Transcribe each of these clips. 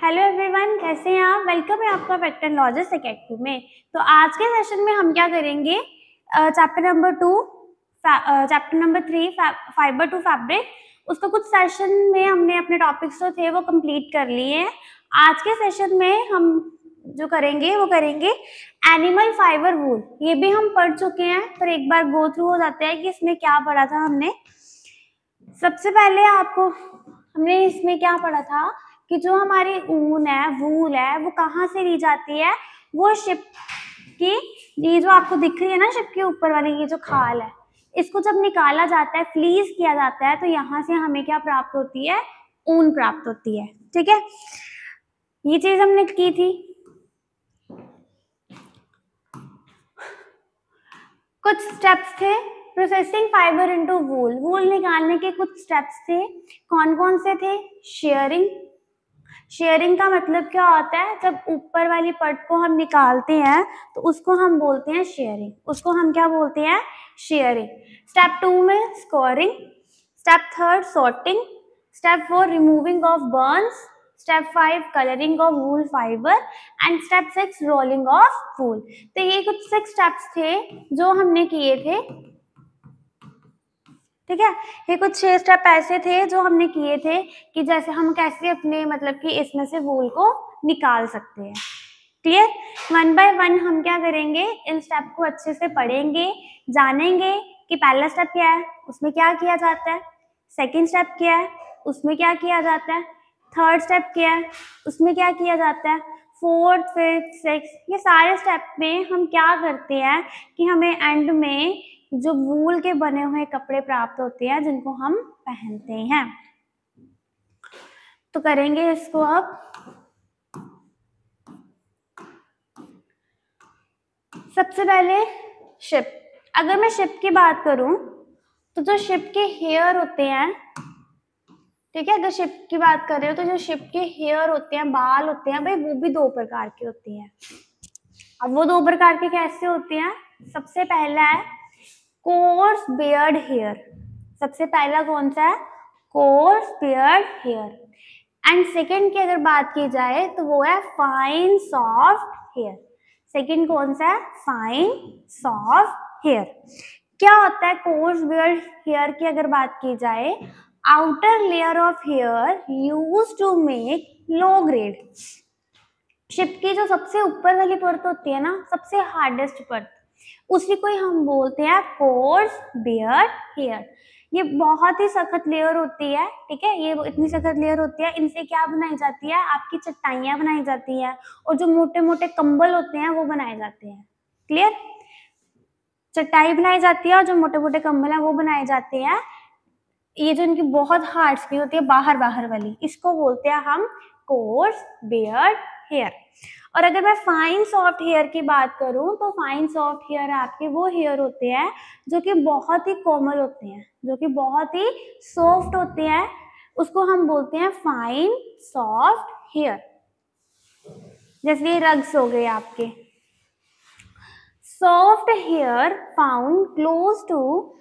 Hello everyone, कैसे हैं आप। वेलकम है आपका वेक्टरलॉजिस्ट एकेडमी में। तो आज के सेशन में हम क्या करेंगे, chapter number 3 fibre to fabric, उसका कुछ सेशन में हमने अपने टॉपिक्स जो थे वो कंप्लीट कर लिए हैं। आज के सेशन में हम जो करेंगे वो करेंगे एनिमल फाइबर वूल। ये भी हम पढ़ चुके हैं, पर एक बार गो थ्रू हो जाता है कि इसमें क्या पढ़ा था हमने। सबसे पहले हमने इसमें क्या पढ़ा था कि जो हमारी ऊन है, वूल है, वो कहाँ से ली जाती है। वो शिप की, ये जो आपको दिख रही है ना शिप के ऊपर वाली ये जो खाल है, इसको जब निकाला जाता है, फ्लीस किया जाता है, तो यहाँ से हमें क्या प्राप्त होती है, ऊन प्राप्त होती है। ठीक है, ये चीज हमने की थी। कुछ स्टेप्स थे प्रोसेसिंग फाइबर इनटू वूल। वूल निकालने के कुछ स्टेप्स थे। कौन कौन से थे? शेयरिंग। शेयरिंग का मतलब क्या होता है, जब ऊपर वाली परत को हम निकालते हैं तो उसको हम बोलते हैं शेयरिंग। उसको हम क्या बोलते हैं? शेयरिंग। स्टेप 2 में scoring, step 3 sorting, step 4 removing of Burns, step 5 colouring of wool fibre and step 6 rolling of wool. तो ये कुछ 6 स्टेप्स थे जो हमने किए थे। ठीक है, ये कुछ 6 स्टेप ऐसे थे जो हमने किए थे कि जैसे हम कैसे अपने मतलब कि इसमें से वूल को निकाल सकते हैं। क्लियर? 1 बाय 1 हम क्या करेंगे, इन स्टेप को अच्छे से पढ़ेंगे, जानेंगे कि पहला स्टेप क्या है, उसमें क्या किया जाता है, सेकेंड स्टेप क्या है, उसमें क्या किया जाता है, थर्ड स्टेप क्या है, उसमें क्या किया जाता है, फोर्थ, फिफ्थ, सिक्स, ये सारे स्टेप में हम क्या करते हैं कि हमें एंड में जो वूल के बने हुए कपड़े प्राप्त होते हैं जिनको हम पहनते हैं। तो करेंगे इसको अब। सबसे पहले शिप। अगर मैं शिप की बात करूं तो जो शिप के हेयर होते हैं, ठीक है, अगर शिप की बात कर रहे हो तो जो शिप के हेयर होते हैं, बाल होते हैं भाई, वो भी 2 प्रकार के होते हैं। अब वो 2 प्रकार के कैसे होते हैं? सबसे पहला है कोर्स बियर्ड हेयर। सबसे पहला कौन सा है? Coarse beard hair. And second की अगर बात की जाए तो वो है फाइन सॉफ्ट हेयर। सेकेंड कौन सा है? Fine soft hair. क्या होता है कोर्स बियर्ड हेयर की अगर बात की जाए? Outer layer of hair used to make low grade. Sheep की जो सबसे ऊपर वाली परत होती है ना, सबसे हार्डेस्ट परत, उसी को ही हम बोलते हैं कोर्स बियर्ड हेयर। ये बहुत ही सख्त लेयर होती है। ठीक है, ये इतनी सख्त लेयर होती है, इनसे क्या बनाई जाती है, आपकी चटाइयां बनाई जाती है और जो मोटे मोटे कंबल होते हैं वो बनाए जाते हैं। क्लियर? चटाई बनाई जाती है और जो मोटे मोटे कंबल है वो बनाए जाते हैं। ये जो इनकी बहुत हार्ड स्किन होती है, बाहर बाहर वाली, इसको बोलते हैं हम कोर्स बियर्ड हेयर। और अगर मैं फाइन सॉफ्ट हेयर की बात करूं तो फाइन सॉफ्ट हेयर आपके वो हेयर होते हैं जो कि बहुत ही कोमल होते हैं, जो कि बहुत ही सॉफ्ट होते हैं, उसको हम बोलते हैं फाइन सॉफ्ट हेयर। जैसे ये रग्स हो गए आपके। Soft hair found close to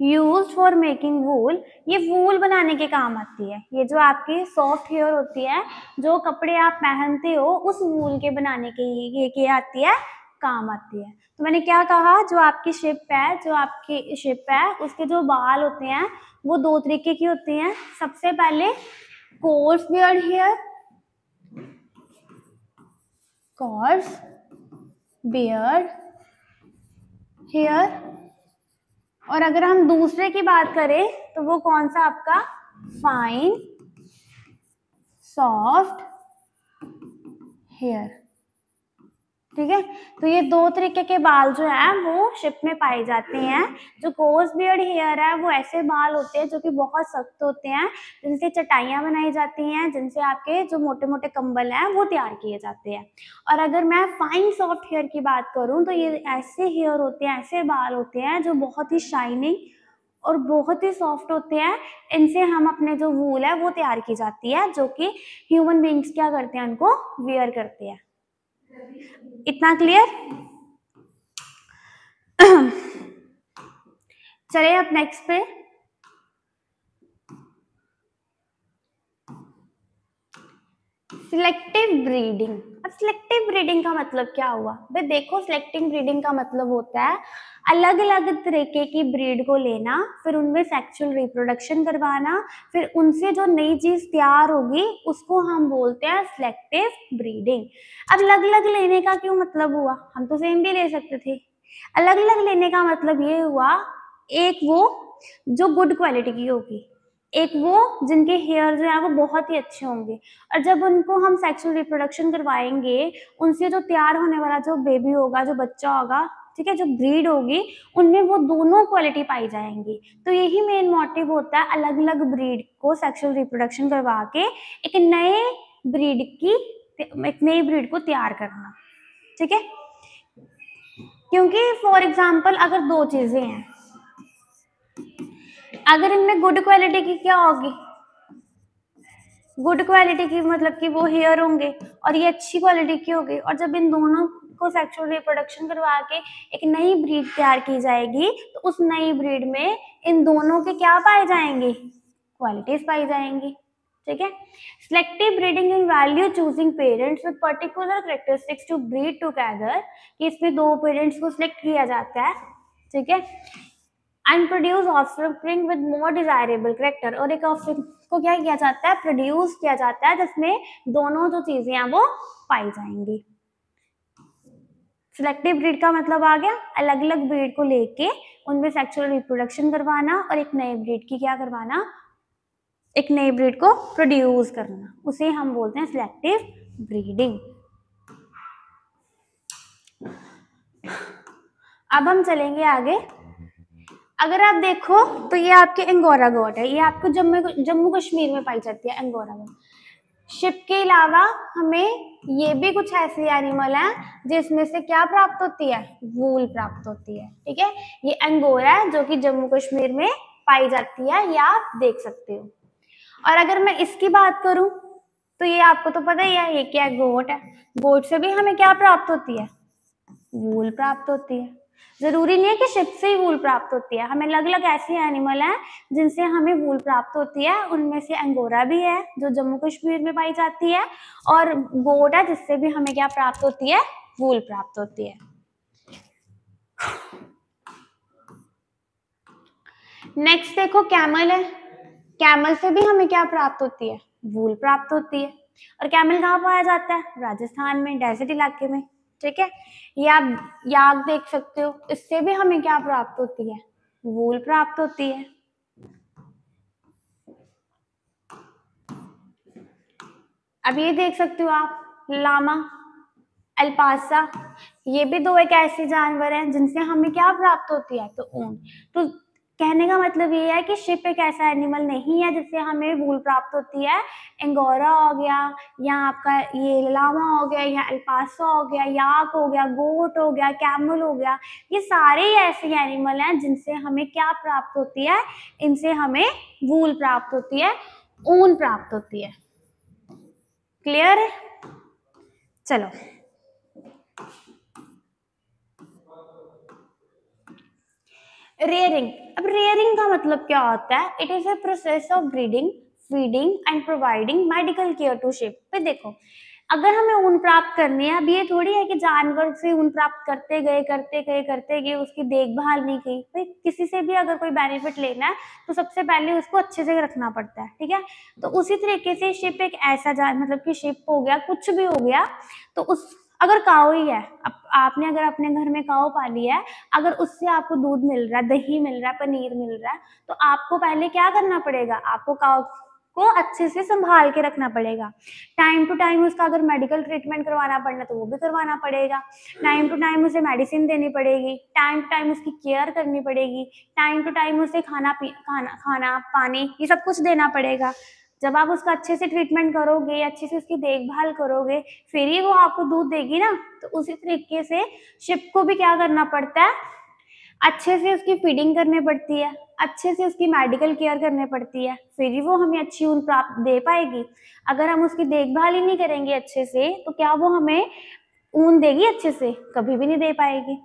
used for making wool. ये वूल बनाने के काम आती है। ये जो आपकी सॉफ्ट हेयर होती है, जो कपड़े आप पहनते हो, उस वूल के बनाने के ये आती है, काम आती है। तो मैंने क्या कहा, जो आपकी शिप है उसके जो बाल होते हैं वो 2 तरीके की होती हैं। सबसे पहले coarse beard hair, coarse beard hair. और अगर हम दूसरे की बात करें तो वो कौन सा आपका? Fine soft hair. ठीक है, तो ये 2 तरीके के बाल जो है वो शिप में पाए जाते हैं। जो कोर्स बियर्ड हेयर है वो ऐसे बाल होते हैं जो कि बहुत सख्त होते हैं, जिनसे चटाइयां बनाई जाती हैं, जिनसे आपके जो मोटे मोटे कंबल हैं वो तैयार किए जाते हैं। और अगर मैं फाइन सॉफ्ट हेयर की बात करूं तो ये ऐसे हेयर होते हैं, ऐसे बाल होते हैं जो बहुत ही शाइनिंग और बहुत ही सॉफ्ट होते हैं। इनसे हम अपने जो वूल है वो तैयार की जाती है, जो कि ह्यूमन बींग्स क्या करते हैं, उनको वियर करते हैं। इतना क्लियर? चलिए अब नेक्स्ट पे। Selective breeding. अब सिलेक्टिव ब्रीडिंग का मतलब क्या हुआ भाई? देखो, सिलेक्टिव ब्रीडिंग का मतलब होता है अलग अलग तरीके की ब्रीड को लेना, फिर उनमें सेक्सुअल रिप्रोडक्शन करवाना, फिर उनसे जो नई चीज तैयार होगी उसको हम बोलते हैं सिलेक्टिव ब्रीडिंग। अब अलग अलग लेने का क्यों मतलब हुआ? हम तो सेम भी ले सकते थे। अलग अलग लेने का मतलब ये हुआ, एक वो जो गुड क्वालिटी की होगी, एक वो जिनके हेयर जो है वो बहुत ही अच्छे होंगे, और जब उनको हम सेक्सुअल रिप्रोडक्शन करवाएंगे, उनसे जो तैयार होने वाला जो बेबी होगा, जो बच्चा होगा, ठीक है, जो ब्रीड होगी, उनमें वो दोनों क्वालिटी पाई जाएंगी। तो यही मेन मोटिव होता है अलग अलग ब्रीड को सेक्सुअल रिप्रोडक्शन करवा के एक नई ब्रीड को तैयार करना, ठीक है। क्योंकि फॉर एग्जाम्पल अगर दो चीजें हैं, अगर इनमें गुड क्वालिटी की क्या होगी, गुड क्वालिटी की मतलब कि वो हेयर होंगे, और ये अच्छी क्वालिटी की होगी, और जब इन दोनों को सेक्सुअल रिप्रोडक्शन करवा के एक नई ब्रीड तैयार की जाएगी, तो उस नई ब्रीड में इन दोनों के क्या पाए जाएंगे? क्वालिटीज पाई जाएंगी, ठीक है। Selective breeding involves choosing parents with particular characteristics to breed together, कि इसमें दो पेरेंट्स को सिलेक्ट किया जाता है, ठीक है, and produce offspring with more desirable character, और एक ऑफस्प्रिंग को क्या किया जाता है? प्रोड्यूस किया जाता है, जिसमें दोनों जो चीजें हैं वो पाई जाएंगी। सिलेक्टिव ब्रीड का मतलब आ गया अलग अलग ब्रीड को लेके उनमें सेक्सुअल रिप्रोडक्शन करवाना और एक नई ब्रीड की क्या करवाना? एक नई ब्रीड को प्रोड्यूस करना, उसे हम बोलते हैं सिलेक्टिव ब्रीडिंग। अब हम चलेंगे आगे। अगर आप देखो तो ये आपके अंगोरा गोट है, ये आपको जम्मू कश्मीर में पाई जाती है अंगोरा गोट। शिप के अलावा हमें ये भी कुछ ऐसे एनिमल हैं जिसमें से क्या प्राप्त होती है? वूल प्राप्त होती है, ठीक है। ये अंगोरा है जो कि जम्मू कश्मीर में पाई जाती है, ये आप देख सकते हो। और अगर मैं इसकी बात करूं तो ये आपको तो पता ही है, ये क्या है? गोट है। गोट से भी हमें क्या प्राप्त होती है? वूल प्राप्त होती है। जरूरी नहीं है कि शिप से ही वूल प्राप्त होती है, हमें अलग अलग ऐसे एनिमल हैं जिनसे हमें वूल प्राप्त होती है। उनमें से अंगोरा भी है जो जम्मू कश्मीर में पाई जाती है, और गोट है जिससे भी हमें क्या प्राप्त होती है? वूल प्राप्त होती है। नेक्स्ट देखो, कैमल है। कैमल से भी हमें क्या प्राप्त होती है? वूल प्राप्त होती है। और कैमल कहाँ पाया जाता है? राजस्थान में, डेजर्ट इलाके में, ठीक है। ये आप याक देख सकते हो, इससे भी हमें क्या प्राप्त होती है? वूल प्राप्त होती है। अब ये देख सकते हो आप, लामा, अल्पासा, ये भी दो एक ऐसे जानवर हैं जिनसे हमें क्या प्राप्त होती है? तो ऊन। तो कहने का मतलब ये है कि शिप एक ऐसा एनिमल नहीं है जिससे हमें वूल प्राप्त होती है। एंगोरा हो गया, या आपका ये लामा हो गया, या अल्पासा हो गया, याक हो गया, गोट हो गया, कैमल हो गया, ये सारे ही ऐसे एनिमल हैं जिनसे हमें क्या प्राप्त होती है? इनसे हमें वूल प्राप्त होती है, ऊन प्राप्त होती है। क्लियर है? चलो, रेयरिंग। अब रेयरिंग का मतलब क्या होता है? It is a process of breeding, feeding and providing medical care to sheep. फिर देखो, अगर हमें ऊन प्राप्त करनी है, अब ये थोड़ी है कि जानवर से ऊन प्राप्त करते गए उसकी देखभाल नहीं की। भाई किसी से भी अगर कोई बेनिफिट लेना है तो सबसे पहले उसको अच्छे से रखना पड़ता है, ठीक है। तो उसी तरीके से शिप एक ऐसा मतलब कि शिप हो गया, कुछ भी हो गया, तो उस अगर काऊ ही है, आपने अगर अपने घर में काऊ पाली है, अगर उससे आपको दूध मिल रहा है, दही मिल रहा है, पनीर मिल रहा है, तो आपको पहले क्या करना पड़ेगा? आपको काऊ को अच्छे से संभाल के रखना पड़ेगा। टाइम टू टाइम उसका अगर मेडिकल ट्रीटमेंट करवाना पड़ना तो वो भी करवाना पड़ेगा। टाइम टू टाइम उसे मेडिसिन देनी पड़ेगी, टाइम टू टाइम उसकी केयर करनी पड़ेगी, टाइम टू टाइम उसे खाना पानी ये सब कुछ देना पड़ेगा। जब आप उसका अच्छे से ट्रीटमेंट करोगे, अच्छे से उसकी देखभाल करोगे, फिर ही वो आपको दूध देगी ना। तो उसी तरीके से शिप को भी क्या करना पड़ता है? अच्छे से उसकी फीडिंग करनी पड़ती है, अच्छे से उसकी मेडिकल केयर करनी पड़ती है, फिर ही वो हमें अच्छी ऊन प्राप्त दे पाएगी। अगर हम उसकी देखभाल ही नहीं करेंगे अच्छे से, तो क्या वो हमें ऊन देगी अच्छे से? कभी भी नहीं दे पाएगी।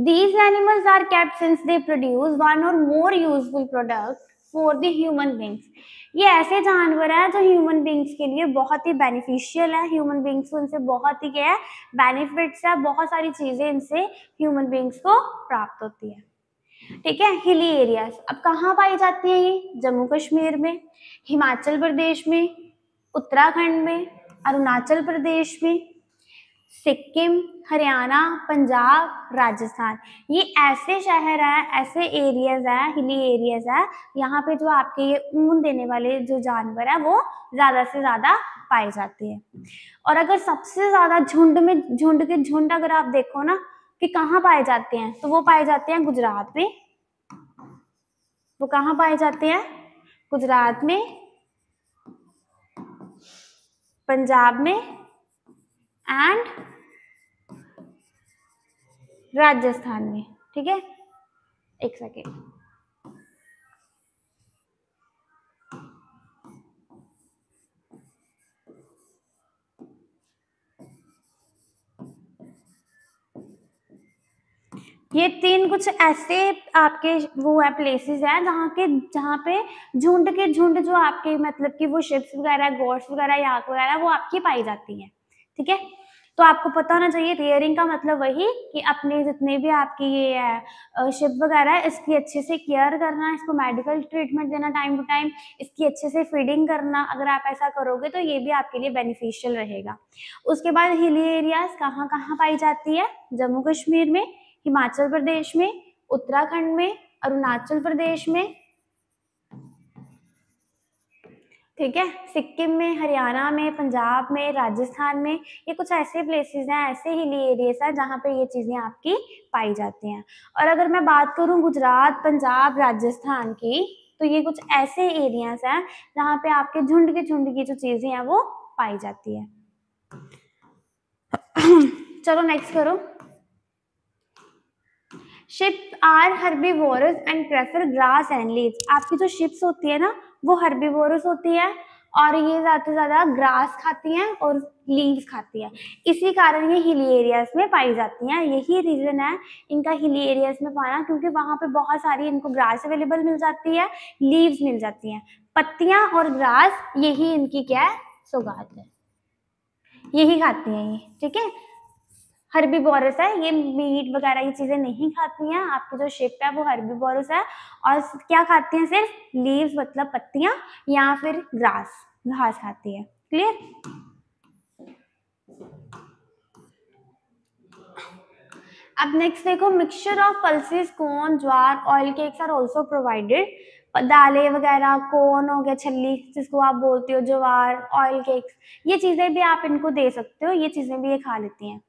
These animals are kept since they produce one or more useful products for the human beings. ये ऐसे जानवर है जो ह्यूमन बींग्स के लिए बहुत ही बेनिफिशियल है, ह्यूमन बींग्स को इनसे बहुत ही क्या है बेनिफिट्स है, बहुत सारी चीजें इनसे ह्यूमन बींग्स को प्राप्त होती है। ठीक है, हिली एरियाज अब कहाँ पाई जाती है ये? जम्मू कश्मीर में, हिमाचल प्रदेश में, उत्तराखंड में, अरुणाचल प्रदेश में, सिक्किम, हरियाणा, पंजाब, राजस्थान। ये ऐसे शहर है, ऐसे एरियाज है, हिली एरियाज है, यहाँ पे जो आपके ये ऊन देने वाले जो जानवर है वो ज्यादा से ज्यादा पाए जाते हैं। और अगर सबसे ज्यादा झुंड के झुंड अगर आप देखो ना कि कहाँ पाए जाते हैं, तो वो पाए जाते हैं गुजरात में। वो कहाँ पाए जाते हैं? गुजरात में, पंजाब में एंड राजस्थान में। ठीक है, एक सेकेंड। ये तीन कुछ ऐसे आपके वो है प्लेसेस है जहाँ पे झुंड के झुंड जो आपके मतलब कि वो शिप्स वगैरह, गोट्स वगैरह, याक वगैरह वो आपकी पाई जाती है। ठीक है, तो आपको पता होना चाहिए रियरिंग का मतलब वही कि अपने जितने भी आपकी ये है शिप वगैरह है इसकी अच्छे से केयर करना, इसको मेडिकल ट्रीटमेंट देना टाइम टू टाइम, इसकी अच्छे से फीडिंग करना। अगर आप ऐसा करोगे तो ये भी आपके लिए बेनिफिशियल रहेगा। उसके बाद हिली एरियाज कहाँ कहाँ पाई जाती है? जम्मू कश्मीर में, हिमाचल प्रदेश में, उत्तराखंड में, अरुणाचल प्रदेश में, ठीक है, सिक्किम में, हरियाणा में, पंजाब में, राजस्थान में। ये कुछ ऐसे प्लेसेस हैं, ऐसे हिली एरियाज हैं जहाँ पे ये चीजें आपकी पाई जाती हैं। और अगर मैं बात करूँ गुजरात, पंजाब, राजस्थान की, तो ये कुछ ऐसे एरियाज हैं जहाँ पे आपके झुंड की जो चीजें हैं वो पाई जाती है। चलो नेक्स्ट करो। Sheep are herbivorous and prefer grass and leaves. आपकी जो शिप्स होती है ना वो हर्बीवोरस होती है और ये ज्यादा से ज्यादा ग्रास खाती हैं और लीव्स खाती है। इसी कारण ये हिली एरियाज में पाई जाती हैं। यही रीजन है इनका हिली एरियाज में पाना, क्योंकि वहां पे बहुत सारी इनको ग्रास अवेलेबल मिल जाती है, लीव्स मिल जाती हैं, पत्तियां और ग्रास यही इनकी क्या है सौगात है, यही खाती हैं ये। ठीक है, हर्बीवोरस है, ये मीट वगैरह ये चीजें नहीं खाती हैं। आपकी जो शिप है वो हर्बीवोरस है और क्या खाती हैं? सिर्फ लीव्स मतलब पत्तियां या फिर घास खाती है। क्लियर? अब नेक्स्ट देखो, mixture of pulses, corn, jowar, oil cakes are also provided. दालें वगैरह, कॉर्न हो गया, छल्ली जिसको आप बोलते हो, ज्वार, ऑयल केक्स, ये चीजें भी आप इनको दे सकते हो, ये चीजें भी ये खा लेती हैं।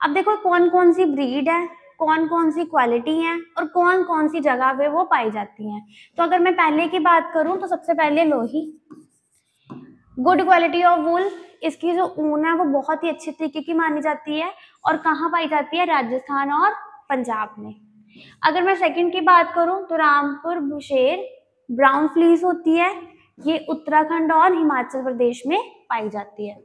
अब देखो कौन कौन सी ब्रीड है, कौन कौन सी क्वालिटी है और कौन कौन सी जगह पे वो पाई जाती हैं। तो अगर मैं पहले की बात करूं तो सबसे पहले लोही, गुड क्वालिटी ऑफ वूल, इसकी जो ऊन है वो बहुत ही अच्छे तरीके की मानी जाती है और कहाँ पाई जाती है? राजस्थान और पंजाब में। अगर मैं सेकंड की बात करूं तो रामपुर बुशेर ब्राउन फ्लीस होती है, ये उत्तराखंड और हिमाचल प्रदेश में पाई जाती है।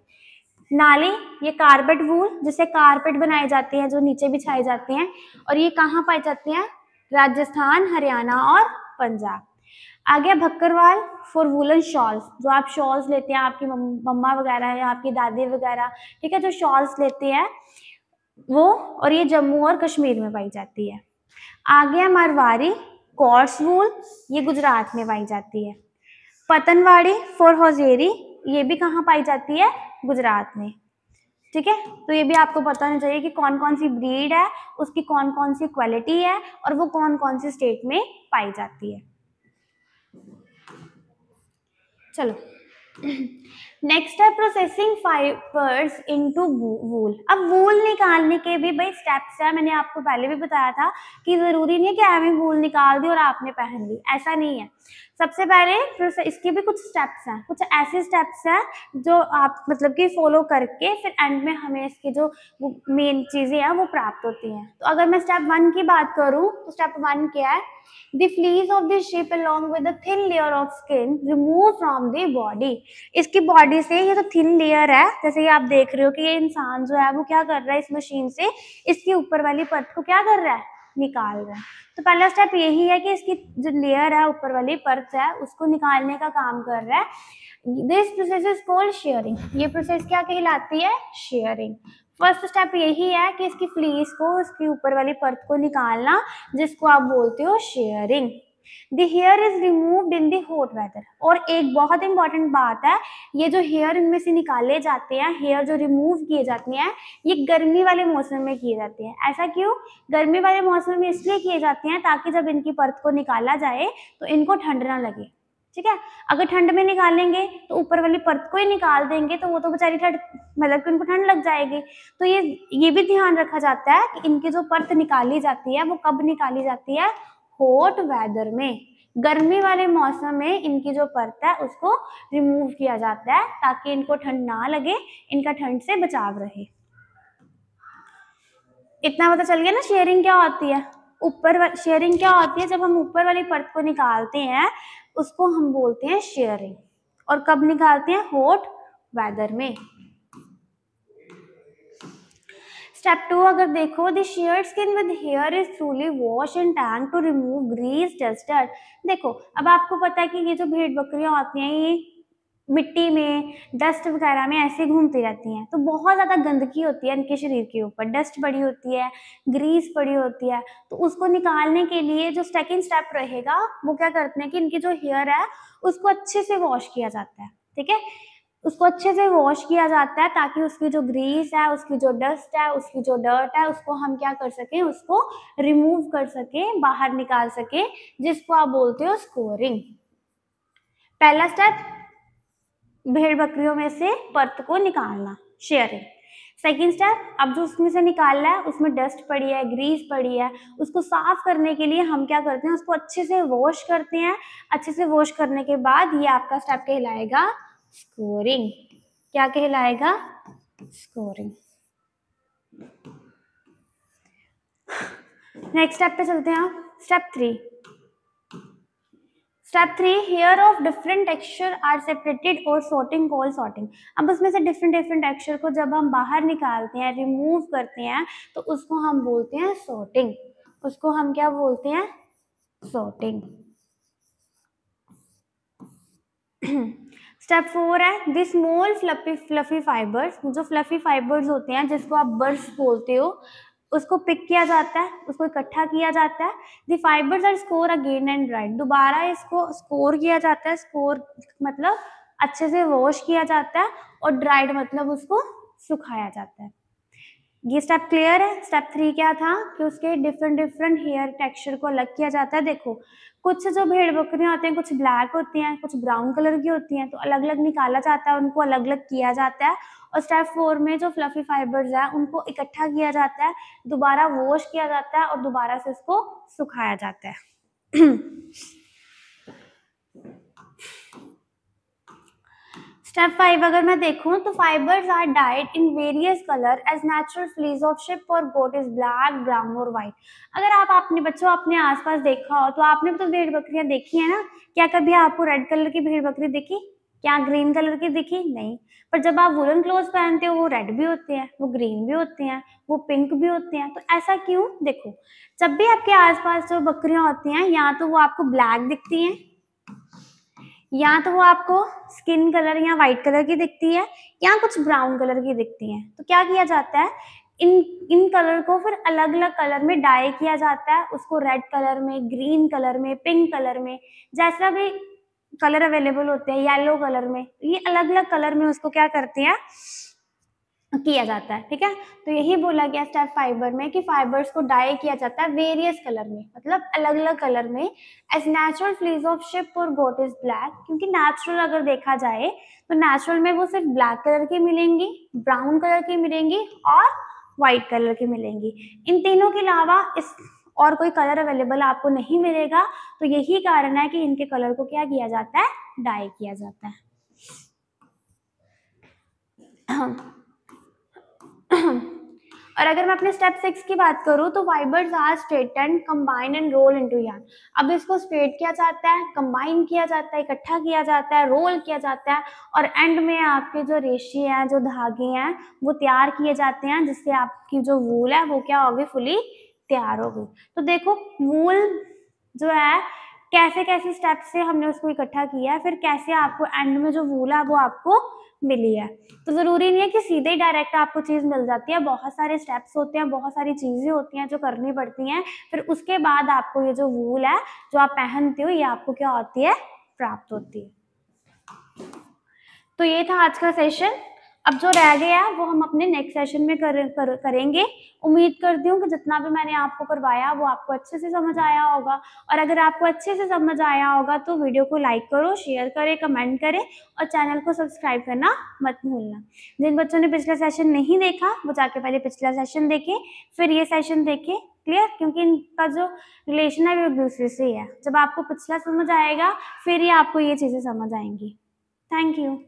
नाली, ये कारपेट वूल जिससे कारपेट बनाई जाती है, जो नीचे बिछाई जाती हैं, और ये कहाँ पाई जाती हैं? राजस्थान, हरियाणा और पंजाब। आ गया भक्करवाल फॉर वूलन शॉल्स, जो आप शॉल्स लेते हैं, आपकी मम्मा वगैरह या आपकी दादी वगैरह, ठीक है, जो शॉल्स लेते हैं वो, और ये जम्मू और कश्मीर में पाई जाती है। आ गया मारवाड़ी कॉर्स वूल, ये गुजरात में पाई जाती है। पतनवाड़ी फॉर होजेरी, ये भी कहाँ पाई जाती है? गुजरात में। ठीक है, तो ये भी आपको पता होना चाहिए कि कौन कौन सी ब्रीड है, उसकी कौन कौन सी क्वालिटी है और वो कौन कौन सी स्टेट में पाई जाती है। चलो नेक्स्ट है प्रोसेसिंग फाइबर्स इनटू वूल। अब वूल निकालने के भी भाई स्टेप्स है, मैंने आपको पहले भी बताया था कि जरूरी नहीं है कि हमें वूल निकाल दी और आपने पहन ली, ऐसा नहीं है। सबसे पहले इसके भी कुछ स्टेप्स हैं, कुछ ऐसे स्टेप्स हैं जो आप मतलब कि फॉलो करके फिर एंड में हमें इसकी जो मेन चीजें हैं वो प्राप्त होती हैं। तो अगर मैं स्टेप 1 की बात करूं तो स्टेप 1 क्या है? The fleece of the sheep along with a thin layer of skin remove from the body। इसकी बॉडी से ये जो थिन लेयर है, जैसे ये आप देख रहे हो कि ये इंसान जो है वो क्या कर रहा है, इस मशीन से इसके ऊपर वाली परत को क्या कर रहा है? निकाल रहा है। तो पहला स्टेप यही है कि इसकी जो लेयर है, ऊपर वाली परत है, उसको निकालने का काम कर रहा है। This process is called sharing. ये प्रोसेस क्या कहलाती है? शेयरिंग। फर्स्ट स्टेप यही है कि इसकी फ्लीस को, उसकी ऊपर वाली परत को निकालना, जिसको आप बोलते हो sharing. The hair is removed in the hot weather। और एक बहुत इंपॉर्टेंट बात है, ये जो हेयर इनमें से निकाले जाते हैं, हेयर जो रिमूव किए जाते हैं, ये गर्मी वाले मौसम में किए जाते हैं। ऐसा क्यों? गर्मी वाले मौसम में इसलिए किए जाते हैं ताकि जब इनकी परत को निकाला जाए तो इनको ठंड ना लगे। ठीक है, अगर ठंड में निकालेंगे तो ऊपर वाली परत को ही निकाल देंगे तो वो तो बेचारी ठंड, मतलब कि उनको ठंड लग जाएगी। तो ये भी ध्यान रखा जाता है कि इनकी जो परत निकाली जाती है वो कब निकाली जाती है? हॉट वेदर में, गर्मी वाले मौसम में इनकी जो परत है उसको रिमूव किया जाता है ताकि इनको ठंड ना लगे, इनका ठंड से बचाव रहे। इतना पता चल गया ना शेयरिंग क्या होती है? शेयरिंग क्या होती है? जब हम ऊपर वाली परत को निकालते हैं उसको हम बोलते हैं शेयरिंग। और कब निकालते हैं? हॉट वेदर में। स्टेप 2 अगर देखो, the sheared skin with hair is thoroughly wash and tank to remove grease, dust. देखो, अब आपको पता है कि ये जो भेड़ बकरियां होती हैं ये मिट्टी में, डस्ट वगैरह में ऐसे घूमती रहती हैं, तो बहुत ज़्यादा गंदगी होती है इनके शरीर के ऊपर, डस्ट पड़ी होती है, ग्रीस पड़ी होती है। तो उसको निकालने के लिए जो सेकंड स्टेप रहेगा वो क्या करते हैं कि इनकी जो हेयर है उसको अच्छे से वॉश किया जाता है। ठीक है, उसको अच्छे से वॉश किया जाता है ताकि उसकी जो ग्रीस है, उसकी जो डस्ट है, उसकी जो डर्ट है, उसको हम क्या कर सकें? उसको रिमूव कर सकें, बाहर निकाल सकें, जिसको आप बोलते हो स्कोरिंग। पहला स्टेप, भेड़ बकरियों में से परत को निकालना, शेयरिंग। सेकेंड स्टेप, अब जो उसमें से निकालना है उसमें डस्ट पड़ी है, ग्रीस पड़ी है, उसको साफ करने के लिए हम क्या करते हैं? उसको अच्छे से वॉश करते हैं। अच्छे से वॉश करने के बाद ये आपका स्टेप कहलाएगा स्कोरिंग। क्या कहलाएगा? स्कोरिंग। नेक्स्ट स्टेप पे चलते हैं आप। Step 3। Step 3, hair of different texture are separated और सॉर्टिंग कॉल सॉर्टिंग। अब उसमें से डिफरेंट टेक्सचर को जब हम बाहर निकालते हैं, रिमूव करते हैं, तो उसको हम बोलते हैं सॉर्टिंग। उसको हम क्या बोलते हैं? सॉर्टिंग। स्टेप 4 है, द स्मॉल फ्लफी फाइबर्स। जो फ्लफी फाइबर्स होते हैं जिसको आप बर्ड्स बोलते हो, उसको पिक किया जाता है, उसको इकट्ठा किया जाता है। The fibres are scoured again and dried. दोबारा इसको स्कोर किया जाता है। स्कोर मतलब अच्छे से वॉश किया जाता है, और ड्राइड मतलब उसको सुखाया जाता है। ये स्टेप क्लियर है? स्टेप 3 क्या था कि उसके डिफरेंट हेयर टेक्सचर को अलग किया जाता है। देखो, कुछ जो भेड़ बकरियां होती हैं, कुछ ब्लैक होती हैं, कुछ ब्राउन कलर की होती हैं, तो अलग अलग निकाला जाता है, उनको अलग अलग किया जाता है। और स्टेप 4 में जो फ्लफी फाइबर्स है उनको इकट्ठा किया जाता है, दोबारा वॉश किया जाता है, और दोबारा से उसको सुखाया जाता है। स्टेप 5 अगर मैं देखूं तो fibres are dyed in various colour as natural fleece of sheep और गोट इज ब्लैक, ब्राउन और व्हाइट। अगर आप अपने बच्चों अपने आसपास देखा हो तो आपने तो भेड़ बकरियां देखी है ना? क्या कभी आपको रेड कलर की भेड़ बकरी दिखी? क्या ग्रीन कलर की दिखी? नहीं। पर जब आप वुलन क्लोथ पहनते हो वो रेड भी होते हैं, वो ग्रीन भी होते हैं, वो पिंक भी होते हैं। तो ऐसा क्यों? देखो, जब भी आपके आसपास जो बकरियां होती हैं, या तो वो आपको ब्लैक दिखती हैं, या तो वो आपको स्किन कलर या वाइट कलर की दिखती है, या कुछ ब्राउन कलर की दिखती है। तो क्या किया जाता है? इन कलर को फिर अलग अलग कलर में डाई किया जाता है। उसको रेड कलर में, ग्रीन कलर में, पिंक कलर में, जैसा भी कलर अवेलेबल होते हैं, येलो कलर में, ये अलग अलग कलर में उसको क्या करते हैं? किया जाता है। ठीक है, तो यही बोला गया स्टेप फाइबर में कि फाइबर्स को डाई किया जाता है वेरियस कलर में, मतलब अलग अलग कलर में, as natural fleece of sheep और गोट इज ब्लैक। क्योंकि नेचुरल अगर देखा जाए तो नेचुरल में वो सिर्फ ब्लैक कलर की मिलेंगी, ब्राउन कलर की मिलेंगी और व्हाइट कलर की मिलेंगी। इन तीनों के अलावा इस और कोई कलर अवेलेबल आपको नहीं मिलेगा। तो यही कारण है कि इनके कलर को क्या किया जाता है? डाई किया जाता है। और अगर मैं अपने स्टेप 6 की बात करूं तो fibres are straighten, combine and roll into yarn. अब इसको स्ट्रेट किया जाता है, कंबाइन किया जाता है, इकट्ठा किया जाता है, रोल किया जाता है, और एंड में आपके जो रेशे हैं, जो धागे हैं, वो तैयार किए जाते हैं, जिससे आपकी जो वूल है वो क्या होगी? फुली तैयार हो गई। तो देखो वूल जो है कैसे कैसे स्टेप से हमने उसको इकट्ठा किया है, फिर कैसे आपको एंड में जो वूल है वो आपको मिली है। तो जरूरी नहीं है कि सीधे ही डायरेक्ट आपको चीज मिल जाती है, बहुत सारे स्टेप्स होते हैं, बहुत सारी चीजें होती हैं जो करनी पड़ती हैं, फिर उसके बाद आपको ये जो वूल है जो आप पहनते हो ये आपको क्या होती है, प्राप्त होती है। तो ये था आज का सेशन। अब जो रह गया है वो हम अपने नेक्स्ट सेशन में करेंगे। उम्मीद करती हूँ कि जितना भी मैंने आपको करवाया वो आपको अच्छे से समझ आया होगा, और अगर आपको अच्छे से समझ आया होगा तो वीडियो को लाइक करो, शेयर करें, कमेंट करें और चैनल को सब्सक्राइब करना मत भूलना। जिन बच्चों ने पिछला सेशन नहीं देखा वो जाके पहले पिछला सेशन देखें, फिर ये सेशन देखें। क्लियर? क्योंकि इनका जो रिलेशन है वो एक दूसरे से ही है। जब आपको पिछला समझ आएगा फिर ही आपको ये चीजें समझ आएंगी। Thank you.